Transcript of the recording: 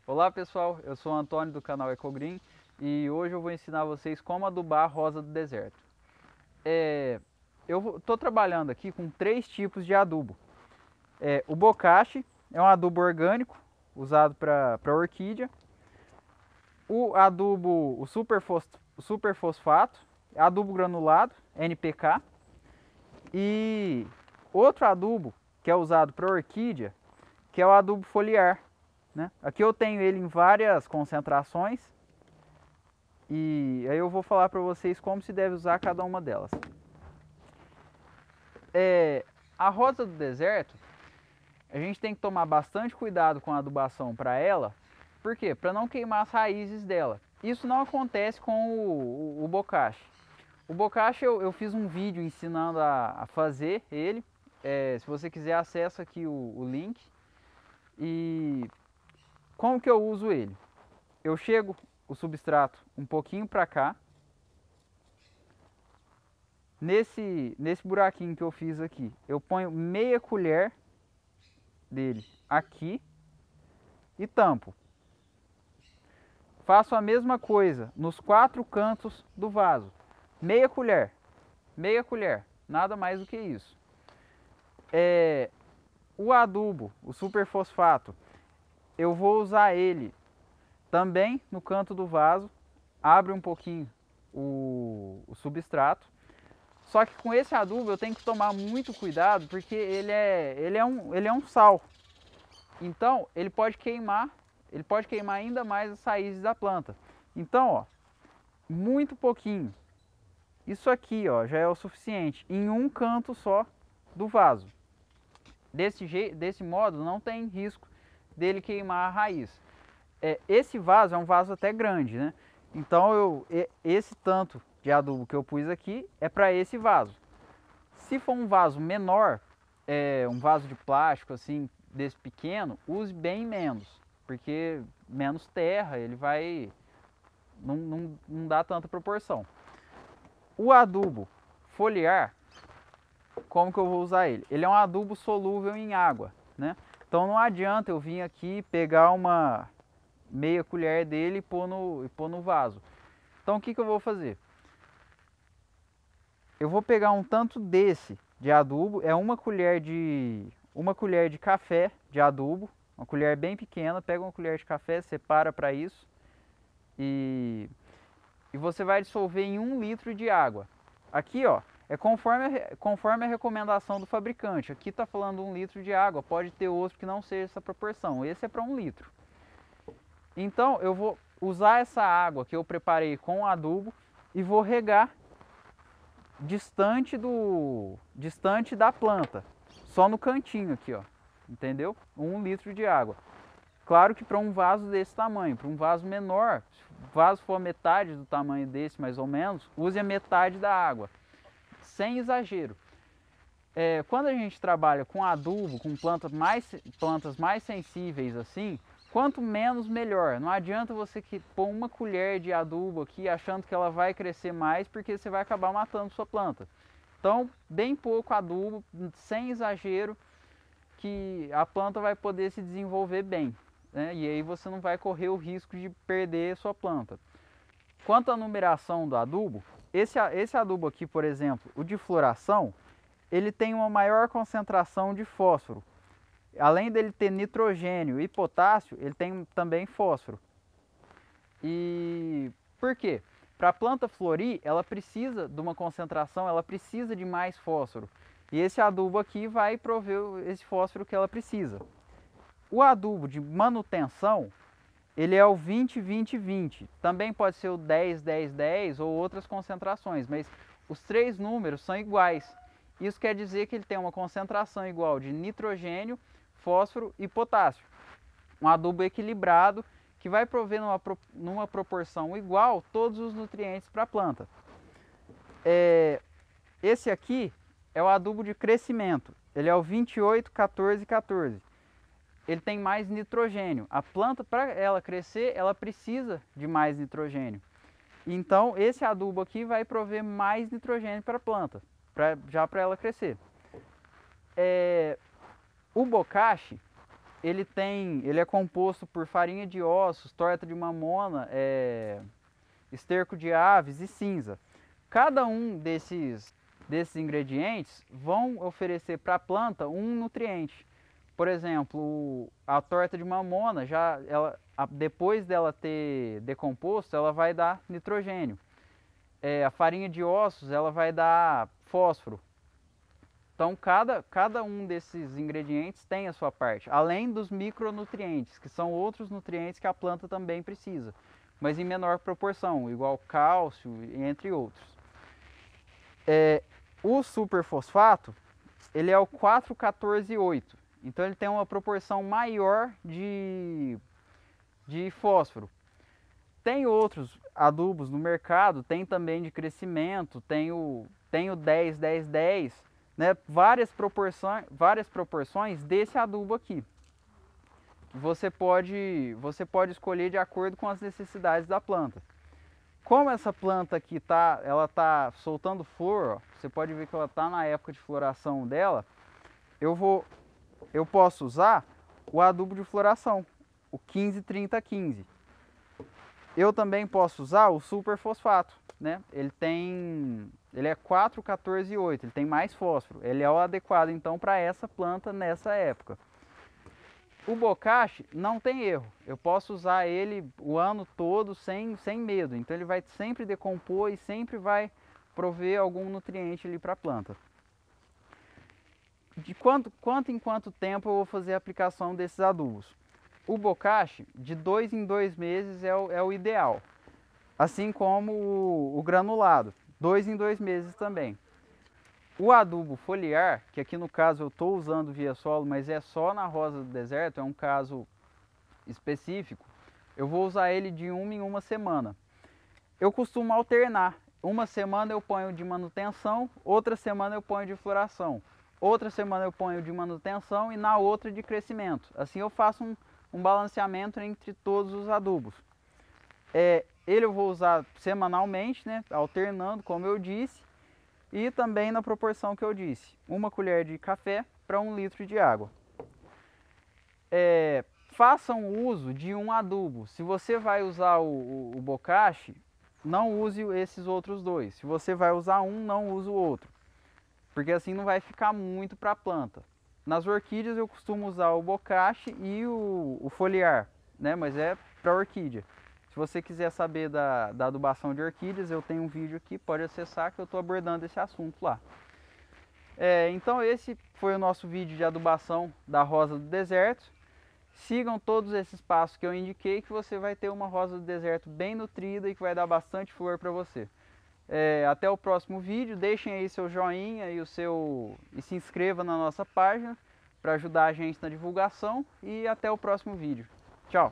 Olá pessoal, eu sou o Antônio do canal EcoGreen e hoje eu vou ensinar vocês como adubar a rosa do deserto. Eu estou trabalhando aqui com três tipos de adubo. O bocashi é um adubo orgânico usado para orquídea. O adubo, o superfosfato, adubo granulado, NPK. E outro adubo que é usado para orquídea, que é o adubo foliar, né? Aqui eu tenho ele em várias concentrações e aí eu vou falar para vocês como se deve usar cada uma delas. A rosa do deserto, a gente tem que tomar bastante cuidado com a adubação para ela. Por quê? Para não queimar as raízes dela. Isso não acontece com o bocashi. O bocashi eu fiz um vídeo ensinando a fazer ele. Se você quiser, acessa aqui o link. E como que eu uso ele? Eu chego o substrato um pouquinho para cá. Nesse buraquinho que eu fiz aqui, eu ponho meia colher dele aqui e tampo. Faço a mesma coisa nos quatro cantos do vaso. Meia colher, nada mais do que isso. O adubo, o superfosfato, eu vou usar ele também no canto do vaso. Abre um pouquinho o substrato. Só que com esse adubo eu tenho que tomar muito cuidado porque ele é um sal. Então ele pode queimar ainda mais as raízes da planta. Então, ó, muito pouquinho. Isso aqui, ó, já é o suficiente em um canto só do vaso. Desse modo não tem risco dele queimar a raiz. Esse vaso é um vaso até grande, né? Então esse tanto de adubo que eu pus aqui é para esse vaso. Se for um vaso menor, um vaso de plástico assim, desse pequeno, use bem menos, porque menos terra, ele vai não dá tanta proporção. O adubo foliar, como que eu vou usar ele? Ele é um adubo solúvel em água, né? Então não adianta eu vir aqui pegar uma meia colher dele e pôr no vaso. Então o que eu vou fazer? Eu vou pegar um tanto desse de adubo, é uma colher de café de adubo, uma colher bem pequena, pega uma colher de café, separa para isso e você vai dissolver em 1 litro de água. Aqui, ó, é conforme a recomendação do fabricante. Aqui está falando 1 litro de água, pode ter outro que não seja essa proporção. Esse é para 1 litro. Então eu vou usar essa água que eu preparei com o adubo e vou regar distante da planta, só no cantinho aqui, ó, entendeu? 1 litro de água. Claro que para um vaso desse tamanho, para um vaso menor, se o vaso for a metade do tamanho desse mais ou menos, use a metade da água, sem exagero. Quando a gente trabalha com adubo, com plantas mais sensíveis assim, quanto menos melhor. Não adianta você pôr uma colher de adubo aqui achando que ela vai crescer mais, porque você vai acabar matando sua planta. Então, bem pouco adubo, sem exagero, que a planta vai poder se desenvolver bem, né? E aí você não vai correr o risco de perder sua planta. Quanto à numeração do adubo, esse adubo aqui, por exemplo, o de floração, ele tem uma maior concentração de fósforo. Além dele ter nitrogênio e potássio, ele tem também fósforo. E por quê? Para a planta florir, ela precisa de uma concentração, ela precisa de mais fósforo. E esse adubo aqui vai prover esse fósforo que ela precisa. O adubo de manutenção, ele é o 20-20-20. Também pode ser o 10-10-10 ou outras concentrações, mas os três números são iguais. Isso quer dizer que ele tem uma concentração igual de nitrogênio, fósforo e potássio. Um adubo equilibrado que vai prover numa proporção igual todos os nutrientes para a planta. Esse aqui é o adubo de crescimento. Ele é o 28-14-14. Ele tem mais nitrogênio. A planta, para ela crescer, ela precisa de mais nitrogênio. Então, esse adubo aqui vai prover mais nitrogênio para a planta, já para ela crescer. O bocashi, ele é composto por farinha de ossos, torta de mamona, esterco de aves e cinza. Cada um desses ingredientes vão oferecer para a planta um nutriente. Por exemplo, a torta de mamona, depois dela ter decomposto, ela vai dar nitrogênio. A farinha de ossos, ela vai dar fósforo. Então, cada um desses ingredientes tem a sua parte, além dos micronutrientes, que são outros nutrientes que a planta também precisa, mas em menor proporção, igual cálcio, entre outros. O superfosfato, ele é o 4,14,8, então ele tem uma proporção maior de fósforo. Tem outros adubos no mercado, tem também de crescimento, tem o 10-10-10, né? Várias proporções desse adubo aqui. Você pode escolher de acordo com as necessidades da planta. Como essa planta aqui ela tá soltando flor, ó, você pode ver que ela está na época de floração dela. Eu posso usar o adubo de floração, o 15-30-15. Eu também posso usar o superfosfato, né? Ele é 4,14,8, ele tem mais fósforo. Ele é o adequado então para essa planta nessa época. O bocashi não tem erro. Eu posso usar ele o ano todo sem medo. Então ele vai sempre decompor e sempre vai prover algum nutriente ali para a planta. De quanto em quanto tempo eu vou fazer a aplicação desses adubos? O bocashi, de 2 em 2 meses é o ideal. Assim como o granulado, 2 em 2 meses também. O adubo foliar, que aqui no caso eu estou usando via solo, mas é só na rosa do deserto, é um caso específico, eu vou usar ele de 1 em 1 semana. Eu costumo alternar. Uma semana eu ponho de manutenção, outra semana eu ponho de floração. Outra semana eu ponho de manutenção e na outra de crescimento. Assim eu faço um balanceamento entre todos os adubos. Ele eu vou usar semanalmente, né, alternando, como eu disse, e também na proporção que eu disse. 1 colher de café para 1 litro de água. Façam uso de um adubo. Se você vai usar o bocashi, não use esses outros dois. Se você vai usar um, não use o outro. Porque assim não vai ficar muito para a planta. Nas orquídeas eu costumo usar o bocashi e o foliar, né? Mas é para orquídea. Se você quiser saber da adubação de orquídeas, eu tenho um vídeo aqui, pode acessar que eu estou abordando esse assunto lá. Então esse foi o nosso vídeo de adubação da rosa do deserto. Sigam todos esses passos que eu indiquei que você vai ter uma rosa do deserto bem nutrida e que vai dar bastante flor para você. Até o próximo vídeo, deixem aí seu joinha e se inscreva na nossa página para ajudar a gente na divulgação e até o próximo vídeo. Tchau!